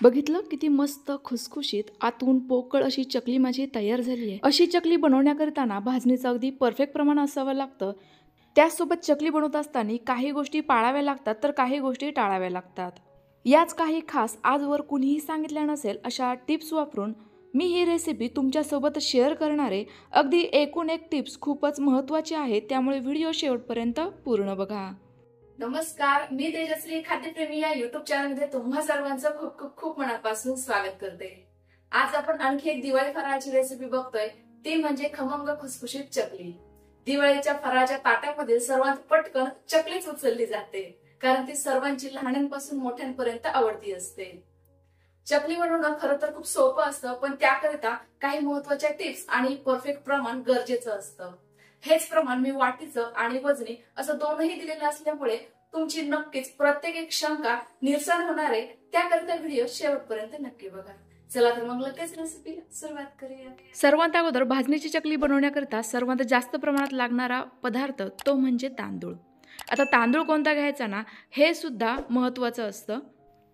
बघितलं किती मस्त खुसखुशीत आतून पोकळ अशी चकली माझी तयार झाली आहे। अशी चकली बनवण्याकरता भाजणीचं अगदी परफेक्ट प्रमाण असावं लागतं। त्यासोबत चकली बनवत असताना काही गोष्टी पाळाव्या लागतात तर काही गोष्टी टाळाव्या लागतात। याच काही खास आजवर कुणीही सांगितल्या नसेल अशा टिप्स वापरून मी ही रेसिपी तुमच्यासोबत शेअर करणार आहे। अगदी एकूण एक टिप्स खूपच महत्त्वाची आहे, त्यामुळे व्हिडिओ शेवटपर्यंत पूर्ण बघा। नमस्कार, मी तेजश्री खाद्यप्रेमी या युट्यूब चॅनलमध्ये तुम्हा सर्वांचं खूप खूप खूप मनापासून स्वागत करते। आज आपण आणखी एक दिवाळी फराळाची रेसिपी बघतोय, ती म्हणजे खमंग खुसखुशीत चकली। दिवाळीच्या फराळाच्या ताटामध्ये सर्वात पटकन चकलीच उचलली जाते, कारण ती सर्वांची लहानांपासून मोठ्यांपर्यंत आवडती असते। चकली बनवणं खरं तर खूप सोपं असतं, पण त्याकरिता काही महत्त्वाच्या टिप्स आणि परफेक्ट प्रमाण गरजेचं असतं। हेच प्रमाण मी वाटीचं आणि वजनी असं दोनही दिलेलं असल्यामुळे तुमची नक्कीच प्रत्येक एक शंका निरसन होणार आहे। त्याकरिता व्हिडिओ शेवटपर्यंत नक्की बघा। चला तर मग लगेच रेसिपीला सुरुवात करूया। सर्वात अगोदर भाजणीची चकली बनवण्याकरता सर्वात जास्त प्रमाणात लागणारा पदार्थ तो म्हणजे तांदूळ। आता तांदूळ कोणता घ्यायचा ना, हे सुद्धा महत्त्वाचं असतं।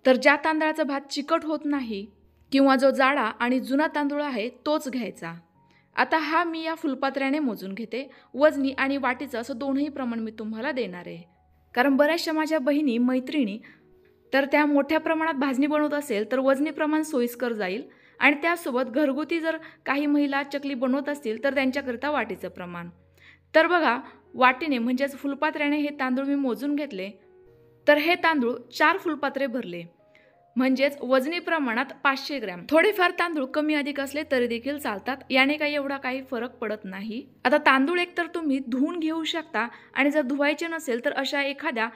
तर ज्या तांदळाचा भात चिकट होत नाही किंवा जो जाडा आणि जुना तांदूळ आहे तोच घ्यायचा। आता हा मी या फुलपात्र्याने मोजून घेते। वजनी आणि वाटीचं असं दोनही प्रमाण मी तुम्हाला देणार आहे, कारण बऱ्याचशा माझ्या बहिणी मैत्रिणी तर त्या मोठ्या प्रमाणात भाजणी बनवत असेल तर वजनी प्रमाण सोयीस्कर जाईल, आणि त्यासोबत घरगुती जर काही महिला चकली बनवत असतील तर त्यांच्याकरिता वाटीचं प्रमाण। तर बघा, वाटीने म्हणजेच फुलपात्र्याने हे तांदूळ मी मोजून घेतले। तर हे तांदूळ 4 फुलपात्रे भरले, म्हणजेच वजनी प्रमाणात 500 ग्रॅम। थोडेफार तांदूळ कमी अधिक असले तरी देखील चालतात, याने काही एवढा काही फरक पडत नाही। आता तांदूळ एकतर तुम्ही धुवून घेऊ शकता, आणि जर धुवायचे नसेल तर अशा एखाद्या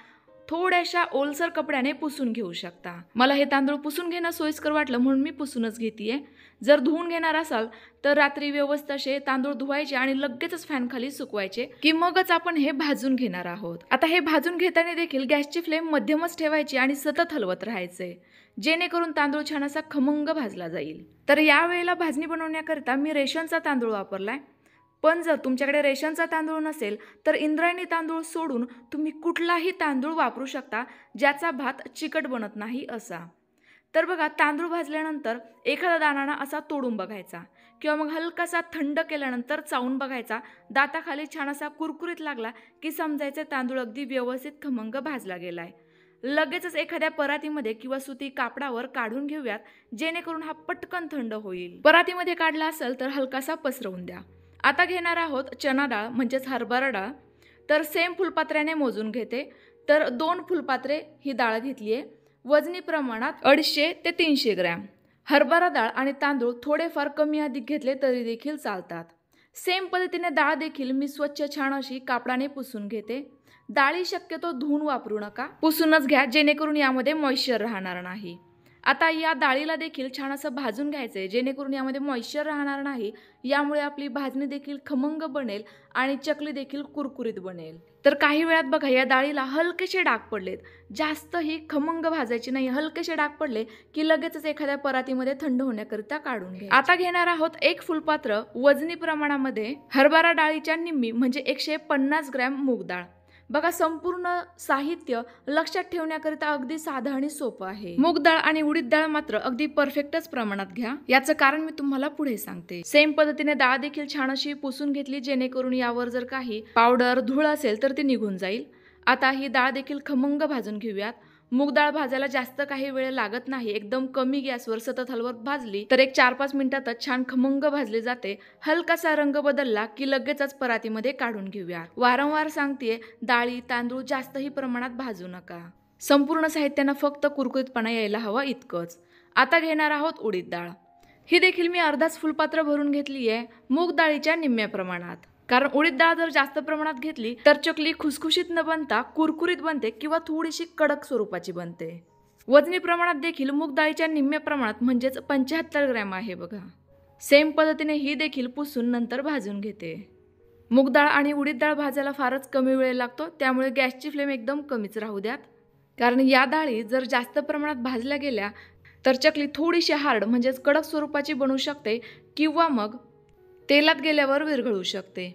थोड्याशा ओलसर कपड्याने पुसून घेऊ शकता। मला हे तांदूळ पुसून घेणं सोयीस्कर वाटलं म्हणून मी पुसूनच घेतेय। जर धुवून घेणार असाल तर रात्री व्यवस्थित असे तांदूळ धुवायचे आणि लगेचच फॅन खाली सुकवायचे, की मगच आपण हे भाजून घेणार आहोत। आता हे भाजून घेताना देखील गॅसची फ्लेम मध्यमच ठेवायची आणि सतत हलवत राहायचे, जेणेकरून तांदूळ छान असा खमंग भाजला जाईल। तर या वेळेला भाजणी बनवण्याकरता मी रेशनचा तांदूळ वापरलाय, पण जर तुमच्याकडे रेशनचा तांदूळ नसेल तर इंद्रायणी तांदूळ सोडून तुम्ही कुठलाही तांदूळ वापरू शकता, ज्याचा भात चिकट बनत नाही असा। तर बघा, तांदूळ भाजल्यानंतर एखादा दाणा असा तोडून बघायचा, किंवा मग हलकासा थंड केल्यानंतर चावून बघायचा। दाताखाली छान असा कुरकुरीत लागला की समजायचं तांदूळ अगदी व्यवस्थित खमंग भाजला गेलाय। लगेचच एखाद्या परातीमध्ये किंवा सुती कापडावर काढून घेऊयात, जेणेकरून हा पटकन थंड होईल। परातीमध्ये काढला असेल तर हलकासा पसरवून द्या। आता घेणार आहोत चना डाळ म्हणजेच हरभरा डाळ। तर सेम फुलपात्र्याने मोजून घेते। तर 2 फुलपात्रे ही डाळ घेतली आहे, वजनी प्रमाणात 250 ते 300 ग्रॅम। हरभरा डाळ आणि तांदूळ थोडेफार कमी अधिक घेतले तरी देखील चालतात। सेम पद्धतीने डाळ देखील मी स्वच्छ छान अशी कापडाने पुसून घेते। डाळी शक्यतो धुवून वापरू नका, पुसूनच घ्या, जेणेकरून यामध्ये मॉइश्चर राहणार नाही। आता या डाळीला देखील छान असं भाजून घ्यायचंय, जेणेकरून यामध्ये मॉइश्चर राहणार नाही। यामुळे आपली भाजणी देखील खमंग बनेल आणि चकली देखील कुरकुरीत बनेल। तर काही वेळात बघा, या डाळीला हलकेसे डाग पडलेत, जास्तही खमंग भाजायची नाही। हलकेसे डाग पडले की लगेचच एखाद्या परातीमध्ये थंड होण्याकरिता काढून घ्या। आता घेणार आहोत 1 फुलपात्र वजनी प्रमाणामध्ये हरभरा डाळीच्या निम्मी म्हणजे 150 ग्रॅम मूग डाळ। बघा, संपूर्ण साहित्य लक्षात ठेवण्याकरिता अगदी साधं आणि सोपं आहे। मूग डाळ आणि उडीद डाळ मात्र अगदी परफेक्टच प्रमाणात घ्या, याचं कारण मी तुम्हाला पुढे सांगते। सेम पद्धतीने डाळ देखील छान अशी पुसून घेतली, जेणेकरून यावर जर काही पावडर धूळ असेल तर ती निघून जाईल। आता ही डाळ देखील खमंग भाजून घेऊयात। मूग डाळ भाजायला जास्त काही वेळ लागत नाही, एकदम कमी गॅसवर सतत हलवत भाजली तर एक 4-5 मिनिटातच छान खमंग भाजली जाते। हलकासा रंग बदलला की लगेचच परातीमध्ये काढून घेऊया। वारंवार सांगतेय, डाळी तांदूळ जास्तही प्रमाणात भाजू नका। संपूर्ण साहित्यानं फक्त कुरकुरीतपणा यायला हवा इतकंच। आता घेणार आहोत उडीद डाळ। ही देखील मी अर्धाच फुलपात्र भरून घेतली आहे, मूग डाळीच्या निम्म्या प्रमाणात। कारण उडीद डाळ जर जास्त प्रमाणात घेतली तर चकली खुसखुशीत न बनता कुरकुरीत बनते किंवा थोडीशी कडक स्वरूपाची बनते। वजनी प्रमाणात देखील मूग डाळीच्या निम्म्या प्रमाणात म्हणजेच 75 ग्रॅम आहे बघा। सेम पद्धतीने ही देखील पुसून नंतर भाजून घेते। मूग डाळ आणि उडीद डाळ भाजायला फारच कमी वेळ लागतो, त्यामुळे गॅसची फ्लेम एकदम कमीच राहू द्यात। कारण या डाळी जर जास्त प्रमाणात भाजल्या गेल्या तर चकली थोडीशी हार्ड म्हणजेच कडक स्वरूपाची बनू शकते, किंवा मग तेलात गेल्यावर विरघळू शकते।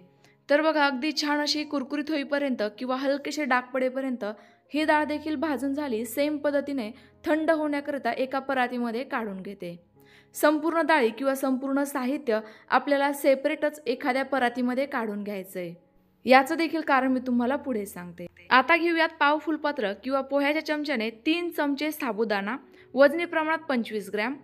तर बघा, अगदी छान अशी कुरकुरीत होईपर्यंत किंवा हलकेसे डाग पडेपर्यंत ही डाळ देखील भाजून झाली. सेम पद्धतीने थंड होण्याकरिता एका परातीमध्ये काढून घेते. संपूर्ण डाळी किंवा संपूर्ण साहित्य आपल्याला सेपरेटच एखाद्या परातीमध्ये काढून घ्यायचंय. याचं देखील कारण मी तुम्हाला पुढे सांगते. आता घेऊयात पाव फुलपात्र किंवा पोह्याच्या चमच्याने 3 चमचे साबुदाणा, वजनी प्रमाणात 25 ग्रॅम.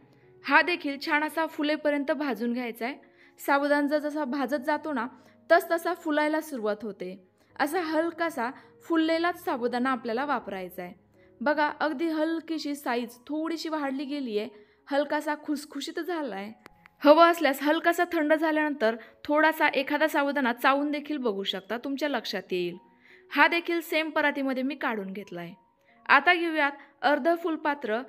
हा देखील छान असा फुलेपर्यंत भाजून घ्यायचा आहे. साबुदाणा जसा भाजत जातो ना तसा फुलायला सुरुवात होते. असा हलकासा फुललेलाच साबुदाणा आपल्याला वापरायचा आहे. बघा अगदी हलकीशी साईज थोडीशी वाढली गेली आहे. हलकासा खुसखुशीत झाला आहे. हवं असल्यास हलकासा थंड झाल्यानंतर थोडासा एखादा साबुदाणा चावून देखील बघू शकता, तुमच्या लक्षात येईल. हा देखील सेम परातीमध्ये मी काढून घेतला आहे. आता घेऊयात अर्ध फुलपात्र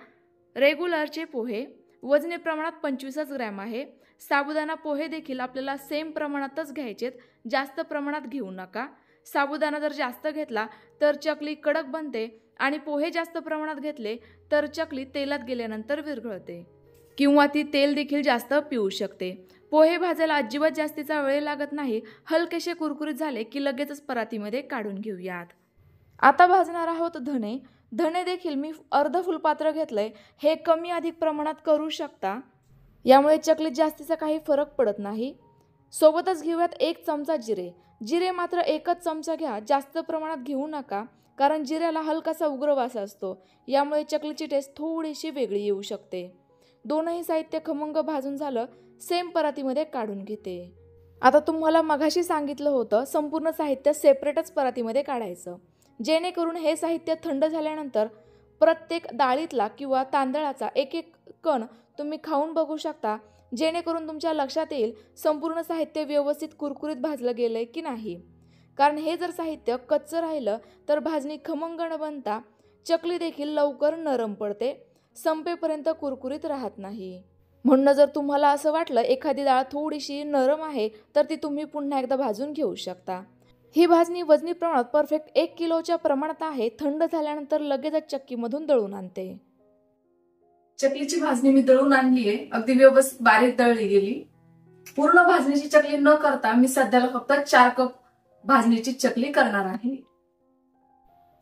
रेग्युलरचे पोहे. वजनी प्रमाणात 25 ग्रॅम आहे. साबुदाणा पोहे देखील आपल्याला सेम प्रमाणातच घ्यायचेत, जास्त प्रमाणात घेऊ नका. साबुदाणा जर जास्त घेतला तर चकली कडक बनते आणि पोहे जास्त प्रमाणात घेतले तर चकली तेलात गेल्यानंतर विरघळते किंवा ती तेल देखील जास्त पिऊ शकते. पोहे भाजायला अजिबात जास्तीचा वेळ लागत नाही. हलकेसे कुरकुरीत झाले की लगेचच परातीमध्ये काढून घेऊयात. आता भाजणार आहोत धणे. धणे देखील मी अर्ध फुलपात्र घेतलंय. हे कमी अधिक प्रमाणात करू शकता, यामुळे चकलीत जास्तीचा काही फरक पडत नाही. सोबतच घेऊयात 1 चमचा जिरे. जिरे मात्र 1च चमचा घ्या, जास्त प्रमाणात घेऊ नका, कारण जिऱ्याला हलकासा उग्र वास असतो. यामुळे चकलीची टेस्ट थोडीशी वेगळी येऊ शकते. दोनही साहित्य खमंग भाजून झालं. सेम परातीमध्ये काढून घेते. आता तुम्हाला मगाशी सांगितलं होतं संपूर्ण साहित्य सेपरेटच परातीमध्ये काढायचं, जेणेकरून हे साहित्य थंड झाल्यानंतर प्रत्येक डाळीतला किंवा तांदळाचा एक कण तुम्ही खाऊन बघू शकता, जेणेकरून तुमच्या लक्षात येईल संपूर्ण साहित्य व्यवस्थित कुरकुरीत भाजलं गेलंय की नाही. कारण हे जर साहित्य कच्चं राहिलं तर भाजणी खमंग न बनता चकली देखील लवकर नरम पडते, संपेपर्यंत कुरकुरीत राहत नाही. म्हणून जर तुम्हाला असं वाटलं एखादी डाळ थोडीशी नरम आहे तर ती तुम्ही पुन्हा एकदा भाजून घेऊ शकता. ही भाजणी वजनी प्रमाणात परफेक्ट 1 किलोच्या प्रमाणात आहे. थंड झाल्यानंतर लगेचच चक्कीमधून दळून आणते. चकलीची भाजणी मी दळून आणली आहे. अगदी व्यवस्थित बारीक दळली गेली. पूर्ण भाजणीची चकली न करता मी सध्याला फक्त 4 कप भाजणीची चकली करणार आहे.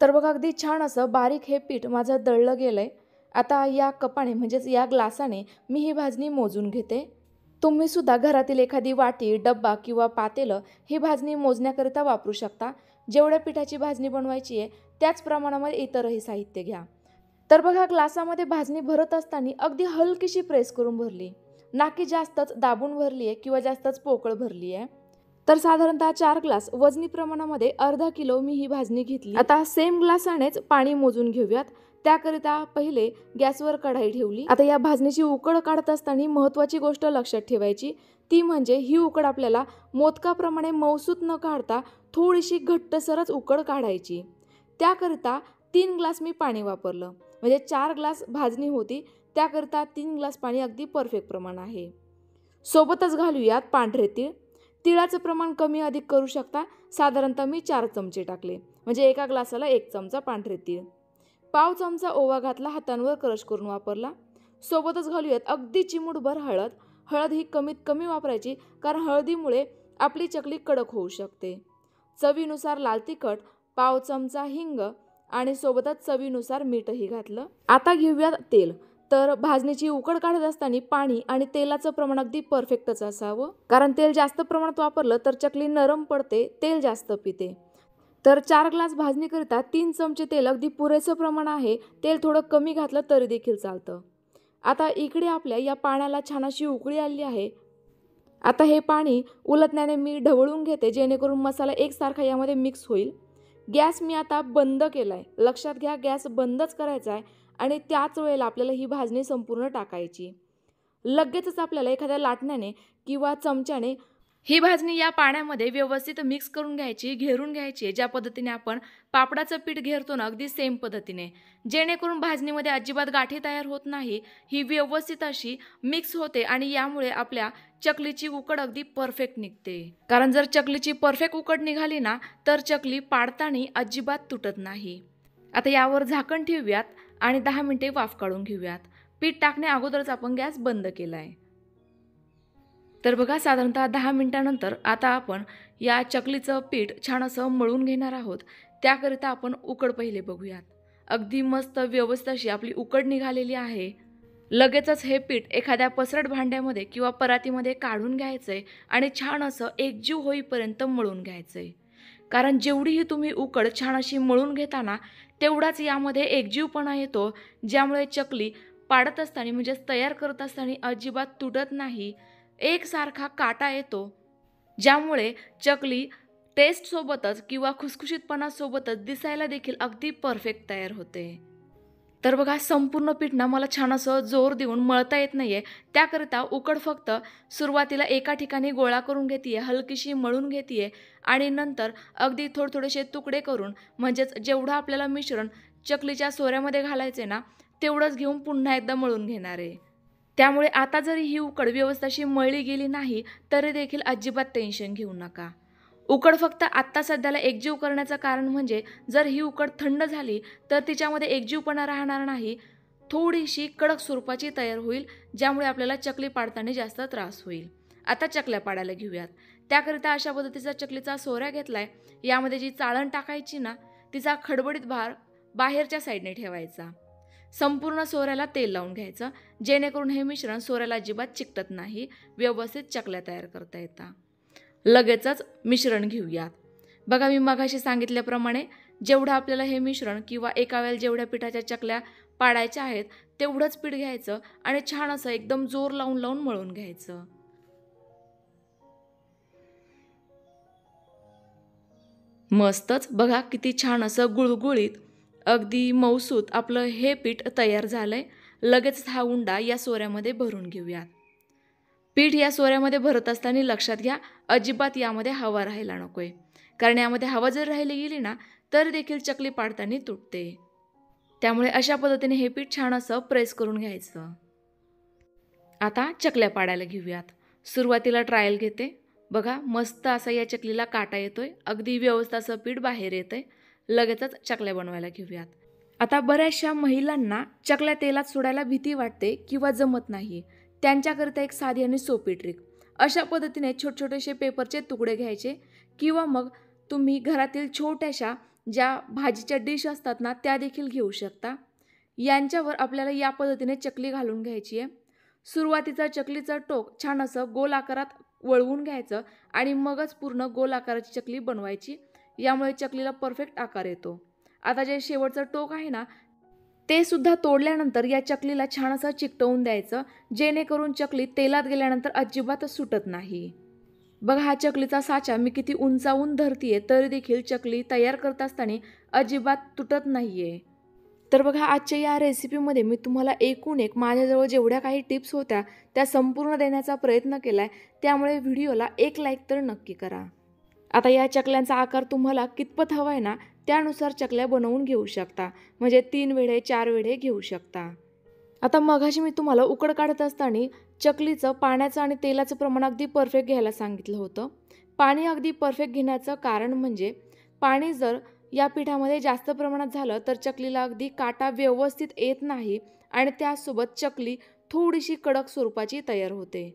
तर बघा अगदी छान असं बारीक हे पीठ माझं दळलं गेलंय. आता या कपाने म्हणजेच या ग्लासाने मी ही भाजणी मोजून घेते. तुम्ही सुद्धा घरातील एखादी वाटी, डब्बा किंवा पातेलं ही भाजणी मोजण्याकरिता वापरू शकता. जेवढ्या पिठाची भाजणी बनवायची आहे त्याच प्रमाणामध्ये इतरही साहित्य घ्या. तर बघा ग्लासामध्ये भाजणी भरत असताना अगदी हलकीशी प्रेस करून भरली, ना की जास्तच दाबून भरली आहे किंवा जास्तच पोकळ भरली आहे. तर साधारणतः 4 ग्लास वजनी प्रमाणामध्ये अर्धा किलो मी ही भाजणी घेतली. आता सेम ग्लासानेच पाणी मोजून घेऊयात. त्याकरिता पहिले गॅसवर कढाई ठेवली. आता या भाजणीची उकड काढत असताना महत्त्वाची गोष्ट लक्षात ठेवायची, ती म्हणजे ही उकड आपल्याला मोदकाप्रमाणे मऊसूत न काढता थोडीशी घट्टसरच उकड काढायची. त्याकरिता 3 ग्लास मी पाणी वापरलं. म्हणजे 4 ग्लास भाजणी होती, त्याकरिता 3 ग्लास पाणी अगदी परफेक्ट प्रमाण आहे. सोबतच घालूयात पांढरे तीळ. तिळाचं प्रमाण कमी अधिक करू शकता. साधारणतः मी 4 चमचे टाकले, म्हणजे एका ग्लासाला 1 चमचा पांढरे तीळ. पाव चमचा ओवा घातला, हातांवर क्रश करून वापरला. सोबतच घालूयात अगदी चिमूटभर हळद. हळद ही कमीत कमी वापरायची, कारण हळदीमुळे आपली चकली कडक होऊ शकते. चवीनुसार लाल तिखट, पाव चमचा हिंग आणि सोबतच चवीनुसार मीठही घातलं. आता घेऊयात तेल. तर भाजणीची उकड काढत असताना पाणी आणि तेलाचं प्रमाण अगदी परफेक्टच असावं, कारण तेल जास्त प्रमाणात वापरलं तर चकली नरम पडते, तेल जास्त पिते. तर 4 ग्लास भाजणीकरिता 3 चमचे तेल अगदी पुरेसं प्रमाण आहे. तेल थोडं कमी घातलं तरी देखील चालतं. आता इकडे आपल्या या पाण्याला छान अशी उकळी आली आहे. आता हे पाणी उलटण्याने मी ढवळून घेते, जेणेकरून मसाला एकसारखा यामध्ये मिक्स होईल. गॅस मी आता बंद केलाय. लक्षात घ्या, गॅस बंदच करायचा आहे आणि त्याच वेळेला आपल्याला ही भाजणी संपूर्ण टाकायची. लगेचच आपल्याला एखाद्या लाटण्याने किंवा चमच्याने ही भाजणी या पाण्यामध्ये व्यवस्थित मिक्स करून घ्यायची, घेरून घ्यायची. ज्या पद्धतीने आपण पापडाचं पीठ घेरतो ना, अगदी सेम पद्धतीने, जेणेकरून भाजणीमध्ये अजिबात गाठी तयार होत नाही. ही व्यवस्थित अशी मिक्स होते आणि यामुळे आपल्या चकलीची उकड अगदी परफेक्ट निघते. कारण जर चकलीची परफेक्ट उकड निघाली ना तर चकली पाडताना अजिबात तुटत नाही. आता यावर झाकण ठेवूयात आणि 10 मिनिटे वाफ काढून घेऊयात. पीठ टाकण्या अगोदरच आपण गॅस बंद केला आहे. तर बघा साधारणतः 10 मिनिटानंतर आता आपण या चकलीचं पीठ छान असं मळून घेणार आहोत. त्याकरिता आपण उकड पहिले बघूयात. अगदी मस्त व्यवस्थित अशी आपली उकड निघालेली आहे. लगेचच हे पीठ एखाद्या पसरट भांड्यामध्ये किंवा परातीमध्ये काढून घ्यायचंय आणि छान असं एकजीव होईपर्यंत मळून घ्यायचंय. कारण जेवढीही तुम्ही उकड छान अशी मळून घेताना तेवढाच यामध्ये एकजीवपणा येतो, ज्यामुळे चकली पाडत असताना म्हणजेच तयार करत असताना अजिबात तुटत नाही, एकसारखा काटा येतो, ज्यामुळे चकली टेस्टसोबतच किंवा खुसखुशीतपणासोबतच दिसायला देखील अगदी परफेक्ट तयार होते. तर बघा, संपूर्ण पीठ ना मला छान असं जोर देऊन मळता येत नाहीये. त्याकरिता उकड फक्त सुरुवातीला एका ठिकाणी गोळा करून घेते, हलकीशी मळून घेते आणि नंतर अगदी थोडेसे तुकडे करून म्हणजेच जेवढं आपल्याला मिश्रण चकलीच्या सोऱ्यामध्ये घालायचे ना तेवढंच घेऊन पुन्हा एकदा मळून घेणार आहे. त्यामुळे आता जरी ही उकड व्यवस्थित अशी मळली गेली नाही तरी देखील अजिबात टेन्शन घेऊ नका. उकड फक्त आत्ता सध्याला एकजीव करण्याचं कारण म्हणजे जर ही उकड थंड झाली तर तिच्यामध्ये एकजीवपणा राहणार नाही, थोडीशी कडक स्वरूपाची तयार होईल, ज्यामुळे आपल्याला चकली पाडताना जास्त त्रास होईल. आता चकल्या पाडायला घेऊयात. त्याकरिता अशा पद्धतीचा चकलीचा सोऱ्या घेतलाय. यामध्ये जी चाळण टाकायची ना तिचा खडबडीत भार बाहेरच्या साईडने ठेवायचा. संपूर्ण सोऱ्याला तेल लावून घ्यायचं, जेणेकरून हे मिश्रण सोऱ्याला अजिबात चिकटत नाही, व्यवस्थित चकल्या तयार करता येतात. लगेचच मिश्रण घेऊयात. बघा, मी मगाशी सांगितल्याप्रमाणे जेवढं आपल्याला हे मिश्रण किंवा एका वेळेला जेवढ्या पिठाच्या चकल्या पाडायच्या आहेत तेवढंच पीठ घ्यायचं आणि छान असं एकदम जोर लावून मळून घ्यायचं. मस्तच बघा, किती छान असं गुळगुळीत अगदी मऊसूत आपलं हे पीठ तयार झालंय. लगेच हा उंडा या सोऱ्यामध्ये भरून घेऊयात. पीठ या सोऱ्यामध्ये भरत असताना लक्षात घ्या, अजिबात यामध्ये हवा राहायला नकोय, कारण यामध्ये हवा जर राहिली गेली ना तर देखील चकली पाडताना तुटते. त्यामुळे अशा पद्धतीने हे पीठ छान असं प्रेस करून घ्यायचं. आता चकल्या पाडायला घेऊयात. सुरुवातीला ट्रायल घेते. बघा, मस्त असा या चकलीला काटा येतोय, अगदी व्यवस्थित असं पीठ बाहेर येतंय. लगेचच चकल्या बनवायला घेऊयात. आता बऱ्याचशा महिलांना चकल्या तेलात सोडायला भीती वाटते किंवा जमत नाही. त्यांच्याकरिता एक साधी आणि सोपी ट्रिक. अशा पद्धतीने छोटेसे पेपरचे तुकडे घ्यायचे किंवा मग तुम्ही घरातील छोट्याशा ज्या भाजीच्या डिश असतात ना त्या देखील घेऊ शकता. यांच्यावर आपल्याला या पद्धतीने चकली घालून घ्यायची आहे. सुरुवातीचा चकलीचं टोक छान असं गोल आकारात वळवून घ्यायचं आणि मगच पूर्ण गोल आकाराची चकली बनवायची. यामुळे चकलीला परफेक्ट आकार येतो. आता जे शेवटचं टोक आहे ना ते सुद्धा तोडल्यानंतर या चकलीला छान असं चिकटवून द्यायचं, जेणेकरून चकली तेलात गेल्यानंतर अजिबात सुटत नाही. बघा, हा चकलीचा साचा मी किती उंचावून धरतीये तरी देखील चकली तयार करत असताना अजिबात तुटत नाहीये. तर बघा, आजच्या या रेसिपीमध्ये मी तुम्हाला एकूण एक माझ्याजवळ जेवढ्या काही टिप्स होत्या त्या संपूर्ण देण्याचा प्रयत्न केलाय. त्यामुळे व्हिडिओला एक लाईक तर नक्की करा. आता या चकल्यांचा आकार तुम्हाला कितपत हवा आहे ना त्यानुसार चकल्या बनवून घेऊ शकता, म्हणजे 3 वेढे 4 वेढे घेऊ शकता. आता मगाशी मी तुम्हाला उकड काढत असताना चकलीचं पाण्याचं आणि तेलाचं प्रमाण अगदी परफेक्ट घ्यायला सांगितलं होतं. पाणी अगदी परफेक्ट घेण्याचं कारण म्हणजे पाणी जर या पिठामध्ये जास्त प्रमाणात झालं तर चकलीला अगदी काटा व्यवस्थित येत नाही आणि त्यासोबत चकली थोडीशी कडक स्वरूपाची तयार होते.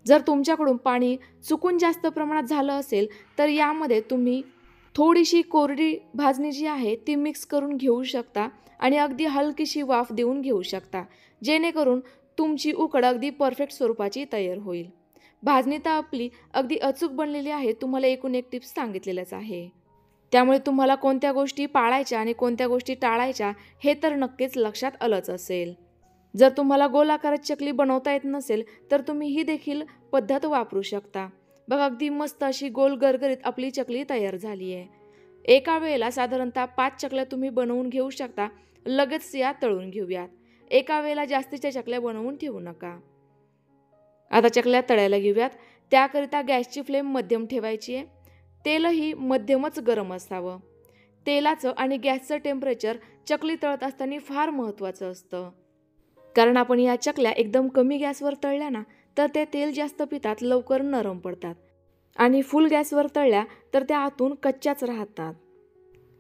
जर तुमच्याकडून पाणी चुकून जास्त प्रमाणात झालं असेल तर यामध्ये तुम्ही थोडीशी कोरडी भाजणी जी आहे ती मिक्स करून घेऊ शकता आणि अगदी हलकीशी वाफ देऊन घेऊ शकता, जेणेकरून तुमची उकड अगदी परफेक्ट स्वरूपाची तयार होईल. भाजणी तर आपली अगदी अचूक बनलेली आहे, तुम्हाला एकूण एक टिप्स सांगितलेल्याच आहे. त्यामुळे तुम्हाला कोणत्या गोष्टी पाळायच्या आणि कोणत्या गोष्टी टाळायच्या हे तर नक्कीच लक्षात आलंच असेल. जर तुम्हाला गोल आकाराची चकली बनवता येत नसेल तर तुम्ही ही देखील पद्धत वापरू शकता. बघा, अगदी मस्त अशी गोल गरगरीत आपली चकली तयार झाली आहे. एका वेळेला साधारणतः 5 चकल्या तुम्ही बनवून घेऊ शकता. लगेच या तळून घेऊयात. एका वेळेला जास्तीच्या चकल्या बनवून ठेवू नका. आता चकल्या तळायला घेऊयात. त्याकरिता गॅसची फ्लेम मध्यम ठेवायची आहे. तेलही मध्यमच गरम असावं. तेलाचं आणि गॅसचं टेम्परेचर चकली तळत असताना फार महत्त्वाचं असतं, कारण आपण या चकल्या एकदम कमी गॅसवर तळल्या ना तर ते तेल जास्त पितात, लवकर नरम पडतात आणि फुल गॅसवर तळल्या तर त्या आतून कच्च्याच राहतात.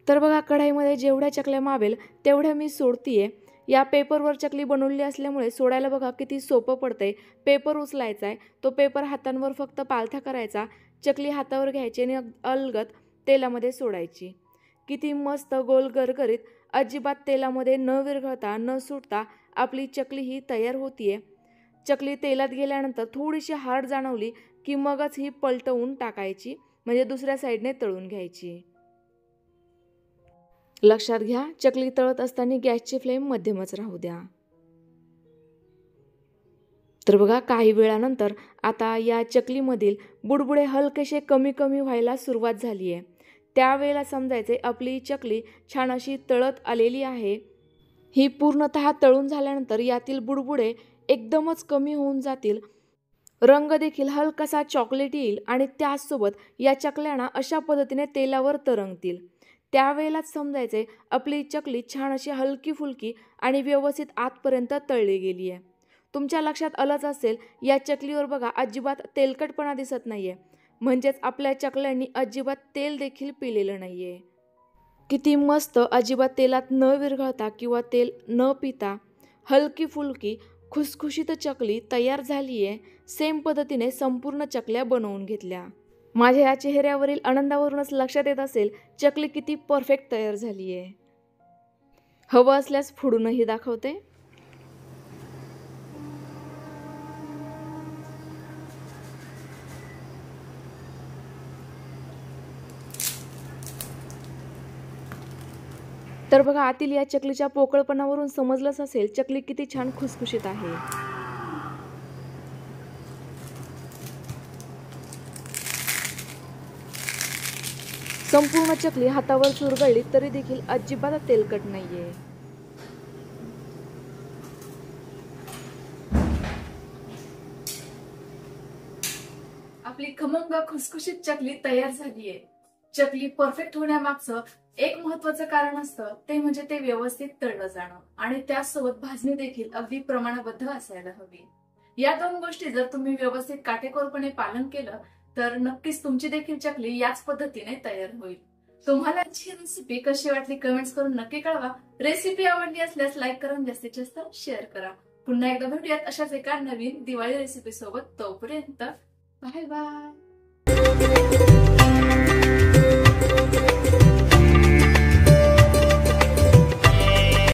तर बघा, कढईमध्ये जेवढ्या चकल्या मावेल तेवढ्या मी सोडतीये. या पेपरवर चकली बनवली असल्यामुळे सोडायला बघा किती सोपं पडतंय. पेपर उचलायचा आहे, तो पेपर हातांवर फक्त पालथा करायचा, चकली हातावर घ्यायची आणि अलगद तेलामध्ये सोडायची. किती मस्त गोल गरगरीत, अजिबात तेलामध्ये न विरघळता न सुटता आपली चकली ही तयार होतीये. चकली तेलात गेल्यानंतर थोडीशी हार्ड जाणवली की मगच ही पलटवून टाकायची, म्हणजे दुसऱ्या साईडने तळून घ्यायची. लक्षात घ्या, चकली तळत असताना गॅसची फ्लेम मध्यमच राहू द्या. तर बघा, काही वेळानंतर आता या चकलीमधील बुडबुडे हलकेसे कमी कमी व्हायला सुरुवात झाली आहे. त्यावेळेला समजायचे आपली चकली छान अशी तळत आलेली आहे. ही पूर्णतः तळून झाल्यानंतर यातील बुडबुडे एकदमच कमी होऊन जातील. रंग देखील हलकासा चॉकलेटी येईल आणि त्याचसोबत या चकल्याना अशा पद्धतीने तेलावर तरंगतील. त्यावेळेलाच समजायचे आपली चकली छान अशी हलकी फुलकी आणि व्यवस्थित आतपर्यंत तळली गेली आहे. तुमच्या लक्षात आलंच असेल, या चकलीवर बघा अजिबात तेलकटपणा दिसत नाहीये, म्हणजेच आपल्या चकल्यांनी अजिबात तेल देखील पिलेलं नाहीये. किती मस्त अजिबात तेलात न विरघळता किंवा तेल न पिता हलकी फुलकी खुसखुशीत चकली तयार झाली आहे. सेम पद्धतीने संपूर्ण चकल्या बनवून घेतल्या. माझ्या या चेहऱ्यावरील आनंदावरूनच लक्षात येत असेल चकली किती परफेक्ट तयार झाली आहे. हवं असल्यास फोडूनही दाखवते. तर बघा, आतील या चकलीच्या पोकळपणावरून समजलंच असेल चकली किती छान खुसखुशीत आहे. संपूर्ण चकली हातावर चुरगळली तरी देखील अजिबात तेलकट नाहीये. आपली खमंग खुसखुशीत चकली तयार झालीये. चकली परफेक्ट होण्यामागचं एक महत्वाचं कारण असतं, ते म्हणजे ते व्यवस्थित तळलं जाणं आणि त्यासोबत भाजणी देखील अगदी प्रमाणबद्ध असायला हवी. या दोन गोष्टी जर तुम्ही व्यवस्थित काटेकोरपणे पालन केलं तर नक्कीच तुमची देखील चकली याच पद्धतीने तयार होईल. तुम्हाला ही रेसिपी कशी वाटली कमेंट्स करून नक्की कळवा. रेसिपी आवडली असल्यास लाईक करून जास्तीत जास्त शेअर करा. पुन्हा एकदा भेटूयात अशाच एका नवीन दिवाळी रेसिपी सोबत. तोपर्यंत बाय बाय.